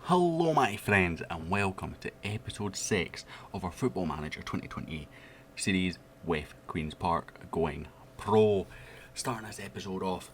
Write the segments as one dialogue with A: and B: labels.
A: Hello my friends and welcome to episode 6 of our Football Manager 2020 series with Queen's Park going pro. Starting this episode off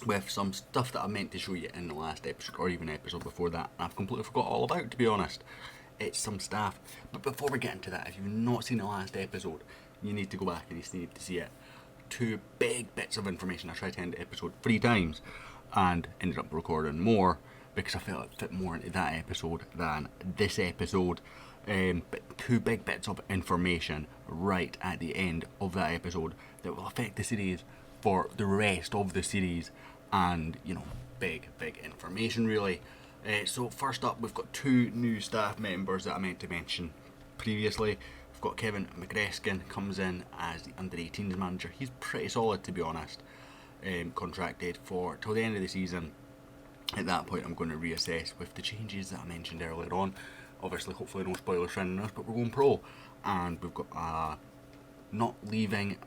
A: with some stuff that I meant to show you in the last episode or even episode before that and I've completely forgot all about, to be honest. It's some stuff, but before we get into that, if you've not seen the last episode, you need to go back and you need to see it. Two big bits of information. I tried to end the episode 3 times and ended up recording more because I felt it fit more into that episode than this episode. But two big bits of information right at the end of that episode that will affect the series for the rest of the series, and big information really. So first up, we've got two new staff members that I meant to mention previously. We've got Kevin McGreskin comes in as the under-18s manager. He's pretty solid, to be honest. Contracted for till the end of the season. At that point, I'm going to reassess with the changes that I mentioned earlier on. Obviously, hopefully no spoilers for anything else, but we're going pro. And we've got not leaving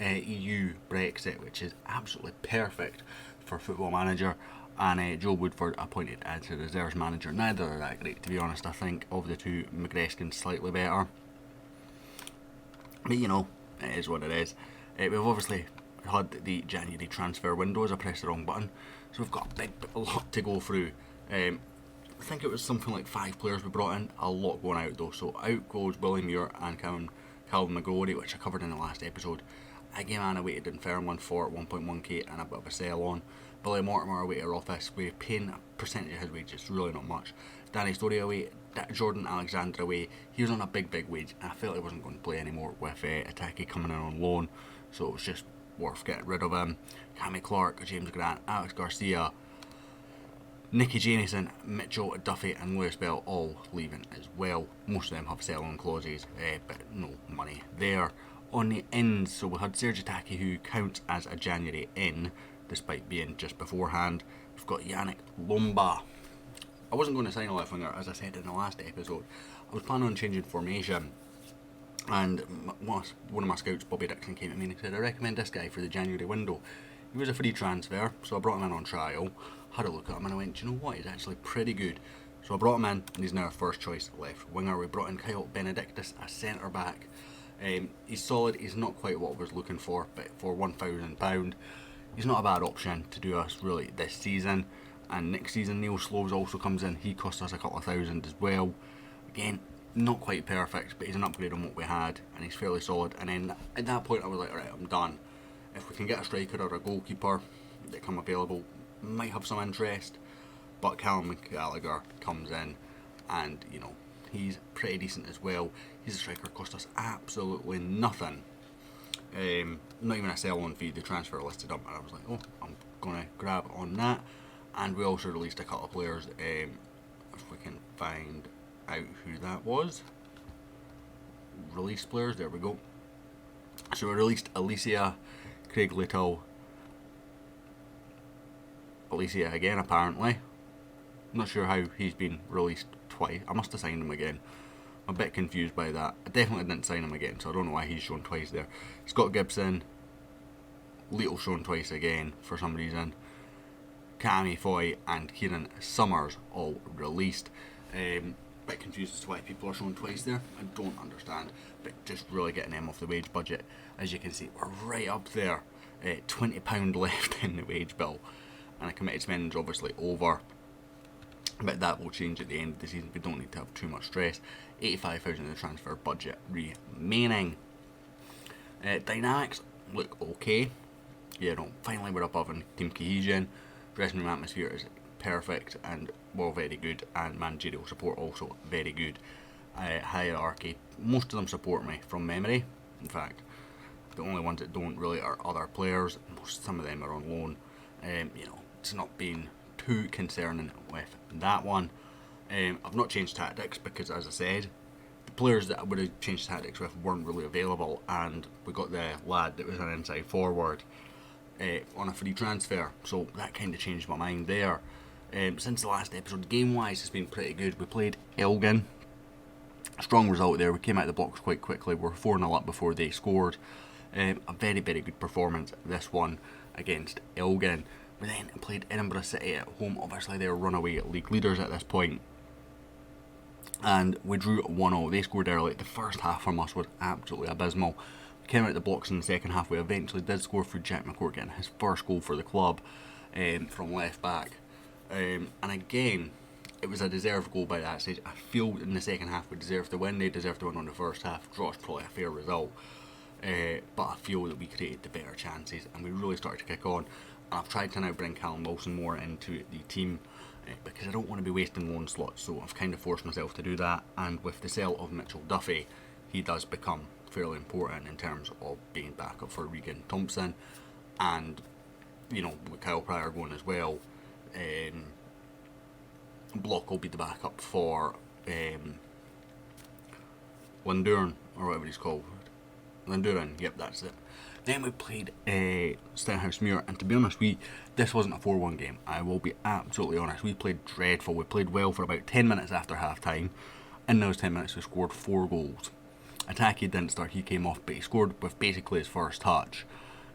A: EU Brexit, which is absolutely perfect for Football Manager. And Joe Woodford appointed as the reserves manager. Neither are that great, to be honest. I think of the two, McGreskin's slightly better. But it is what it is. We've obviously had the January transfer window as I pressed the wrong button. So we've got a lot to go through. I think it was something like 5 players we brought in, a lot going out though. So out goes Willie Muir and Calvin McGrory, which I covered in the last episode. Again, I waited in Fairland for 1.1k and a bit of a sell on. Billy Mortimer away to Office, we're paying a percentage of his wages, really not much. Danny Story away, Jordan Alexander away, he was on a big wage and I felt he wasn't going to play anymore with Ataki coming in on loan, so it was just worth getting rid of him. Cammy Clark, James Grant, Alex Garcia, Nicky Jamieson, Mitchell Duffy and Lewis Bell all leaving as well. Most of them have sell-on clauses, but no money there. On the ins, so we had Serge Ataki, who counts as a January in, despite being just beforehand. We've got Yannick Lomba. I wasn't going to sign a left winger, as I said in the last episode. I was planning on changing formation, and one of my scouts, Bobby Dixon, came to me and said, I recommend this guy for the January window. He was a free transfer, so I brought him in on trial, had a look at him and I went, you know what, he's actually pretty good. So I brought him in and he's now our first choice left winger. We brought in Kyle Benedictus, a centre back. He's solid, he's not quite what I was looking for, but for £1,000 he's not a bad option to do us really this season. And next season Neil Sloves also comes in, he cost us a couple of thousand as well. Again, not quite perfect, but he's an upgrade on what we had and he's fairly solid. And then at that point I was like, alright, I'm done. If we can get a striker or a goalkeeper that come available, might have some interest. But Callum Gallagher comes in and he's pretty decent as well. He's a striker, cost us absolutely nothing. Not even a sell-on fee, the transfer listed up, and I was like, oh, I'm going to grab on that. And we also released a couple of players, if we can find out who that was. Released players, there we go. So we released Alicia, Craig Little, Alicia again apparently. I'm not sure how he's been released twice. I must have signed him again. I'm a bit confused by that. I definitely didn't sign him again, so I don't know why he's shown twice there. Scott Gibson, Little shown twice again for some reason. Cammy Foy and Kieran Summers all released. Bit confused as to why people are shown twice there. I don't understand, but just really getting them off the wage budget. As you can see, we're right up there. £20 left in the wage bill, and a committed spending is obviously over. But that will change at the end of the season. We don't need to have too much stress. 85,000 in the transfer budget remaining. Dynamics look okay. Finally we're above in team cohesion. Dressing room atmosphere is perfect and very good. And managerial support also very good. Hierarchy, most of them support me from memory. In fact, the only ones that don't really are other players. Some of them are on loan. It's not been too concerning with that one. I've not changed tactics because, as I said, the players that I would have changed tactics with weren't really available, and we got the lad that was an inside forward on a free transfer, so that kind of changed my mind there. Since the last episode, game wise has been pretty good. We played Elgin, a strong result there. We came out of the blocks quite quickly. We were 4-0 up before they scored. A very good performance this one against Elgin. We then played Edinburgh City at home. Obviously they're runaway league leaders at this point. and we drew 1-0. They scored early. The first half from us was absolutely abysmal. We came out the blocks in the second half. We eventually did score through Jack McCourt getting his first goal for the club from left back. And again, it was a deserved goal by that stage. I feel in the second half we deserved to win. They deserved to win on the first half. Draw's probably a fair result. But I feel that we created the better chances and we really started to kick on. And I've tried to now bring Callum Wilson more into the team because I don't want to be wasting loan slots, so I've kind of forced myself to do that. And with the sale of Mitchell Duffy, he does become fairly important in terms of being backup for Regan Thompson. And, you know, with Kyle Pryor going as well, Block will be the backup for Lunduran, or whatever he's called. Lunduran, yep, that's it. Then we played Stenhousemuir, and to be honest, this wasn't a 4-1 game. I will be absolutely honest. We played dreadful. We played well for about 10 minutes after half time. In those 10 minutes, we scored 4 goals. Ataki didn't start, he came off, but he scored with basically his first touch.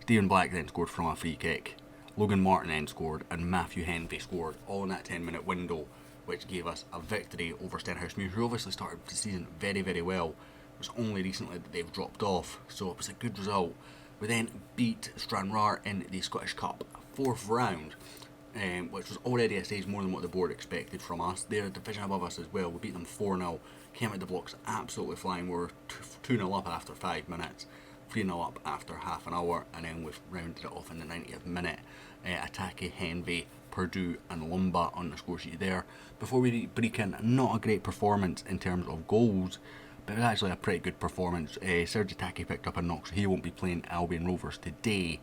A: Stephen Black then scored from a free kick. Logan Martin then scored, and Matthew Henvey scored, all in that 10-minute window, which gave us a victory over Stenhousemuir, who obviously started the season very, very well. It was only recently that they've dropped off, so it was a good result. We then beat Stranraer in the Scottish Cup 4th round, which was already a stage more than what the board expected from us. They're a division above us as well. We beat them 4-0, came out the blocks absolutely flying. We were 2-0 up after 5 minutes, 3-0 up after half an hour, and then we've rounded it off in the 90th minute. Ataki, Henvey, Purdue and Lumba on the score sheet there. Before we beat Brecon, not a great performance in terms of goals, but it was actually a pretty good performance. Serge Ataki picked up a knock, so he won't be playing Albion Rovers today,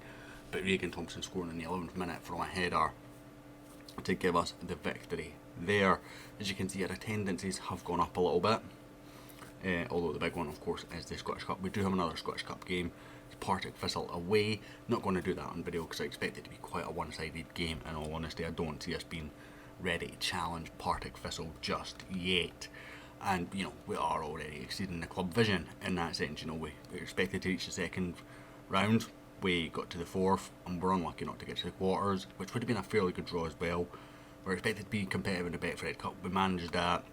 A: but Regan Thompson scoring in the 11th minute from a header to give us the victory there. As you can see, our attendances have gone up a little bit, although the big one of course is the Scottish Cup. We do have another Scottish Cup game. It's Partick Thistle away. Not going to do that on video because I expect it to be quite a one-sided game. In all honesty, I don't see us being ready to challenge Partick Thistle just yet. And, you know, we are already exceeding the club vision in that sense. You know, we expected to reach the second round. We got to the 4th and we're unlucky not to get to the quarters, which would have been a fairly good draw as well. We're expected to be competitive in the Betfred Cup. We managed that.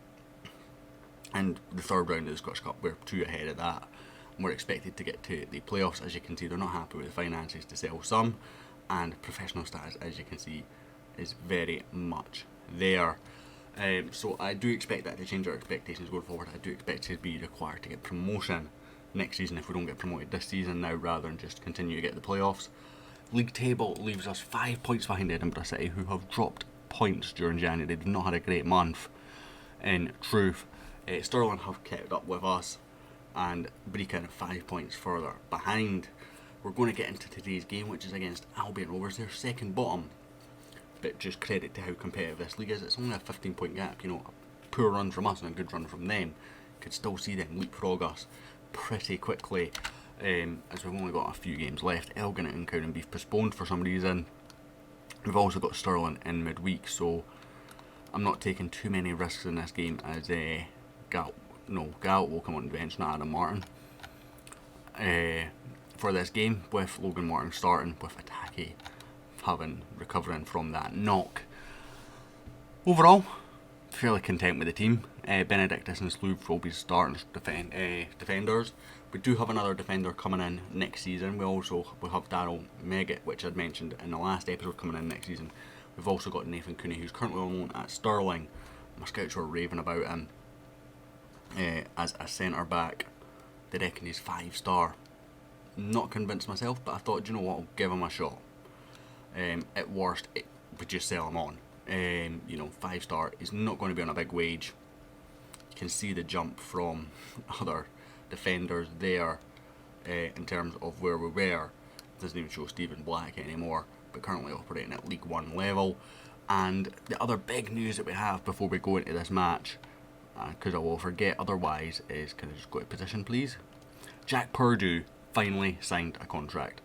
A: And the 3rd round of the Scottish Cup, we're 2 ahead of that. And we're expected to get to the playoffs. As you can see, they're not happy with the finances to sell some. And professional status, as you can see, is very much there. So I do expect that to change our expectations going forward. I do expect to be required to get promotion next season if we don't get promoted this season now, rather than just continue to get the playoffs. League table leaves us 5 points behind Edinburgh City, who have dropped points during January. They've not had a great month, in truth. Stirling have kept up with us, and Brecon 5 points further behind. We're going to get into today's game, which is against Albion Rovers. They're second bottom. But just credit to how competitive this league is. It's only a 15-point gap. You know, a poor run from us and a good run from them. Could still see them leapfrog us pretty quickly, as we've only got a few games left. Elgin and Cowdenbeath postponed for some reason. We've also got Stirling in midweek, so I'm not taking too many risks in this game, as Galt will come on the bench, not Adam Martin, for this game, with Logan Martin starting, with Ataki recovering from that knock. Overall, fairly content with the team. Benedictus and Slough will be starting defenders. We do have another defender coming in next season. We'll have Daryl Meggett, which I'd mentioned in the last episode, coming in next season. We've also got Nathan Cooney, who's currently on loan at Stirling. My scouts were raving about him as a centre back. They reckon he's 5-star. Not convinced myself, but I thought, do you know what, I'll give him a shot. At worst, we just sell him on. 5-star is not going to be on a big wage. You can see the jump from other defenders there in terms of where we were. Doesn't even show Stephen Black anymore, but currently operating at League 1 level. And the other big news that we have before we go into this match, because I will forget otherwise, is, can I just go to position please? Jack Purdue finally signed a contract.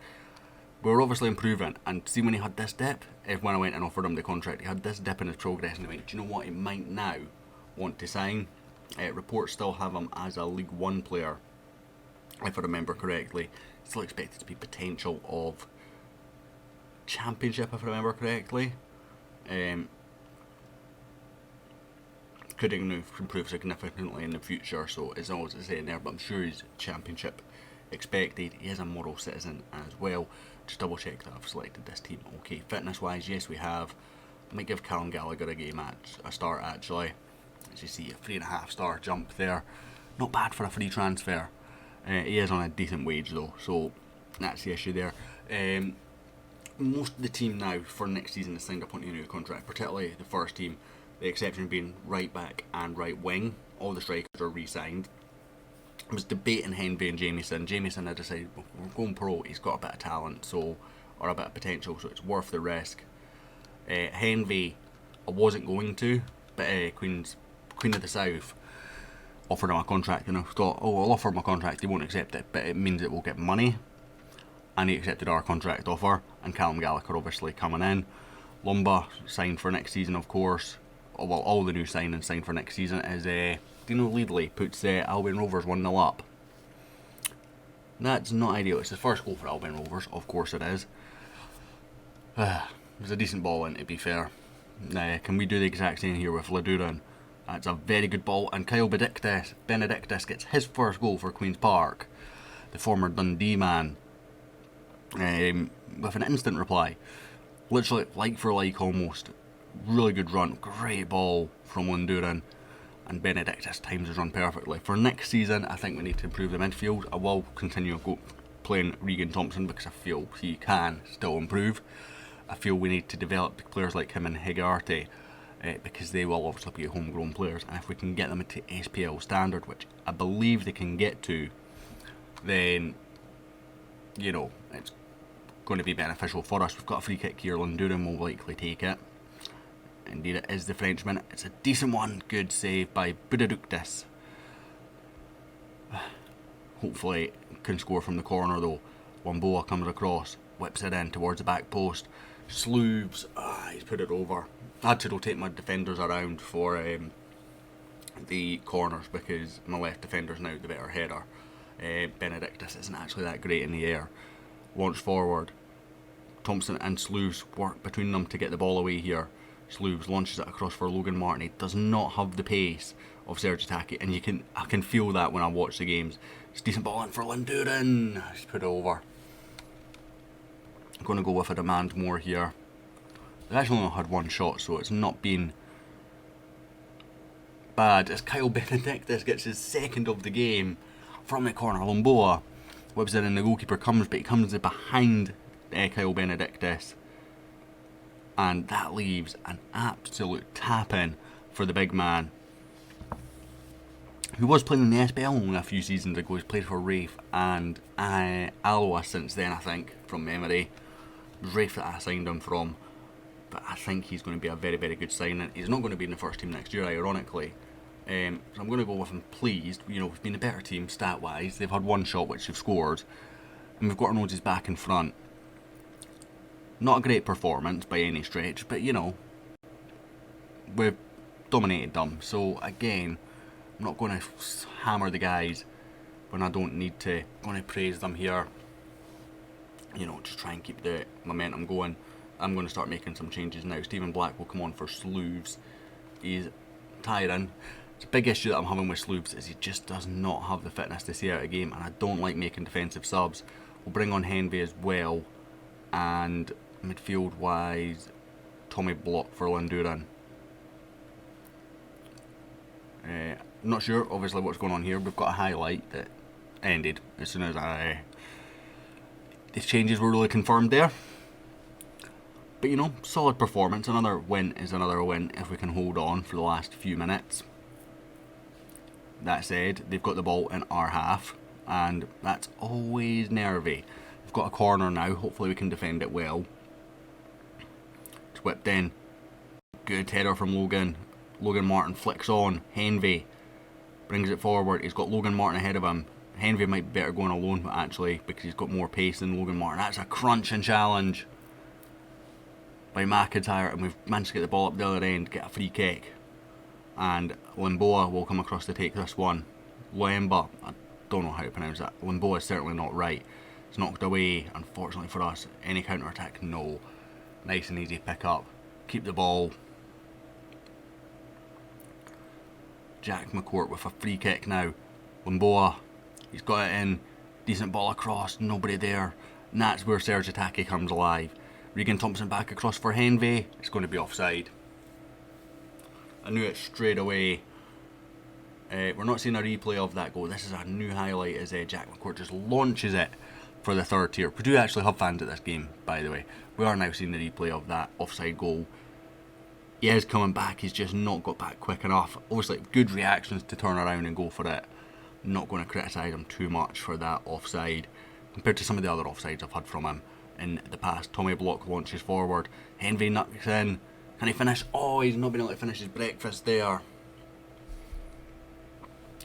A: We were obviously improving, and see when he had this dip, when I went and offered him the contract, he had this dip in his progress, and I went, do you know what, he might now want to sign. Reports still have him as a League 1 player, if I remember correctly. Still expected to be potential of Championship, if I remember correctly. Could could improve significantly in the future, so it's always the same there, but I'm sure he's championship expected. He is a moral citizen as well. Just double check that I've selected this team. Okay, fitness wise, yes we have. I might give Callum Gallagher a start actually. As you see, a 3.5 star jump there. Not bad for a free transfer. He is on a decent wage though, so that's the issue there. Most of the team now for next season is signed up onto a new contract, particularly the first team, the exception being right back and right wing. All the strikers are re-signed. I was debating Henvey and Jamieson. Jamieson, I decided, we're going pro, he's got a bit of talent, or a bit of potential, so it's worth the risk. Henvey, I wasn't going to, but Queen of the South offered him a contract, and I thought, I'll offer him a contract, he won't accept it, but it means it will get money. And he accepted our contract offer, and Callum Gallagher obviously coming in. Lumba signed for next season, of course. Well, all the new signings signed for next season is Dino Leadley puts Albion Rovers 1-0 up. That's not ideal. It's his first goal for Albion Rovers, of course it is. It was a decent ball in, to be fair. Can we do the exact same here with Laduran? That's a very good ball, and Kyle Benedictus gets his first goal for Queen's Park. The former Dundee man. With an instant reply. Literally like for like almost. Really good run. Great ball from Lunduran. And Benedictus times his run perfectly. For next season, I think we need to improve the midfield. I will continue playing Regan Thompson because I feel he can still improve. I feel we need to develop players like him and Higarty because they will obviously be homegrown players. And if we can get them into SPL standard, which I believe they can get to, then, it's going to be beneficial for us. We've got a free kick here. Lunduran will likely take it. Indeed it is the Frenchman. It's a decent one. Good save by Benedictus. Hopefully can score from the corner though. Wamboa comes across, whips it in towards the back post. Slooves, he's put it over. I had to rotate my defenders around for the corners because my left defender's now the better header. Benedictus isn't actually that great in the air. Launch forward. Thompson and Slooves work between them to get the ball away here. Slooves launches it across for Logan Martin. He does not have the pace of Serge Attaque, and I can feel that when I watch the games. It's a decent ball in for Lunduran. He's put it over. I'm going to go with a demand more here. They've actually only had one shot, so it's not been bad. As Kyle Benedictus gets his second of the game from the corner. Lumboa whips it in, the goalkeeper comes, but he comes behind Kyle Benedictus. And that leaves an absolute tap-in for the big man, who was playing in the SPL only a few seasons ago. He's played for Rafe and Alloa since then, I think, from memory. It was Rafe that I signed him from, but I think he's going to be a very, very good signing. He's not going to be in the first team next year, ironically. So I'm going to go with him pleased. We've been a better team stat-wise. They've had one shot which they've scored, and we've got our noses back in front. Not a great performance by any stretch, but we've dominated them. So again, I'm not going to hammer the guys when I don't need to. I'm going to praise them here. Just try and keep the momentum going. I'm going to start making some changes now. Stephen Black will come on for Slooves. He's tiring. The big issue that I'm having with Slooves is he just does not have the fitness to see out a game, and I don't like making defensive subs. We'll bring on Henvey as well, and midfield wise, Tommy Block for Lunduran. Not sure obviously what's going on here. We've got a highlight that ended as soon as these changes were really confirmed there. But solid performance. Another win is another win if we can hold on for the last few minutes. That said, they've got the ball in our half, and that's always nervy. We've got a corner now. Hopefully we can defend it well. It's whipped in. Good header from Logan. Logan Martin flicks on. Henvey brings it forward. He's got Logan Martin ahead of him. Henvey might be better going alone, actually, because he's got more pace than Logan Martin. That's a crunching challenge by McIntyre, and we've managed to get the ball up the other end, get a free kick. And Limboa will come across to take this one. Lemba, I don't know how to pronounce that. Limboa is certainly not right. It's knocked away, unfortunately for us. Any counter-attack? No. Nice and easy pick up. Keep the ball. Jack McCourt with a free kick now. Limboa, he's got it in. Decent ball across, nobody there. And that's where Serge Attaque comes alive. Regan Thompson back across for Henvey. It's going to be offside. I knew it straight away. We're not seeing a replay of that goal. This is a new highlight as Jack McCourt just launches it for the third tier. We do actually have fans at this game, by the way. We are now seeing the replay of that offside goal. He is coming back, he's just not got back quick enough. Obviously, good reactions to turn around and go for it. I'm not going to criticise him too much for that offside compared to some of the other offsides I've had from him in the past. Tommy Block launches forward. Henvey knucks in. Can he finish? Oh, he's not been able to finish his breakfast there.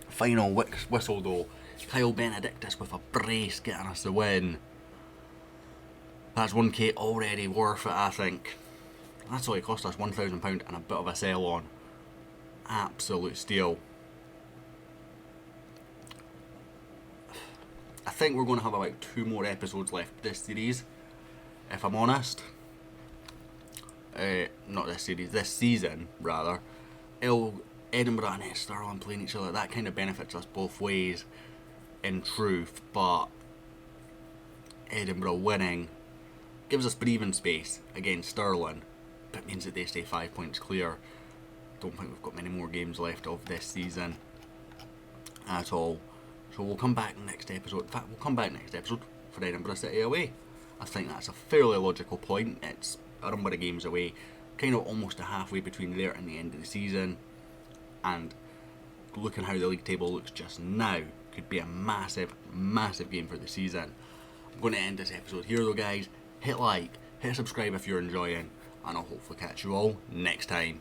A: Final whistle though. Kyle Benedictus with a brace getting us the win. That's 1k already worth it, I think. That's all it cost us, £1,000 and a bit of a sell on. Absolute steal. I think we're going to have about 2 more episodes left this series, if I'm honest. Not this series, this season rather. Edinburgh and Stirling playing each other, that kind of benefits us both ways in truth, but Edinburgh winning gives us breathing space against Stirling, but means that they stay 5 points clear. Don't think we've got many more games left of this season at all. So we'll come back next episode. In fact, we'll come back next episode for Edinburgh City away. I think that's a fairly logical point. It's a number of games away, kind of almost a halfway between there and the end of the season. And looking how the league table looks just now, could be a massive, massive game for the season. I'm going to end this episode here though, guys. Hit like, hit subscribe if you're enjoying, and I'll hopefully catch you all next time.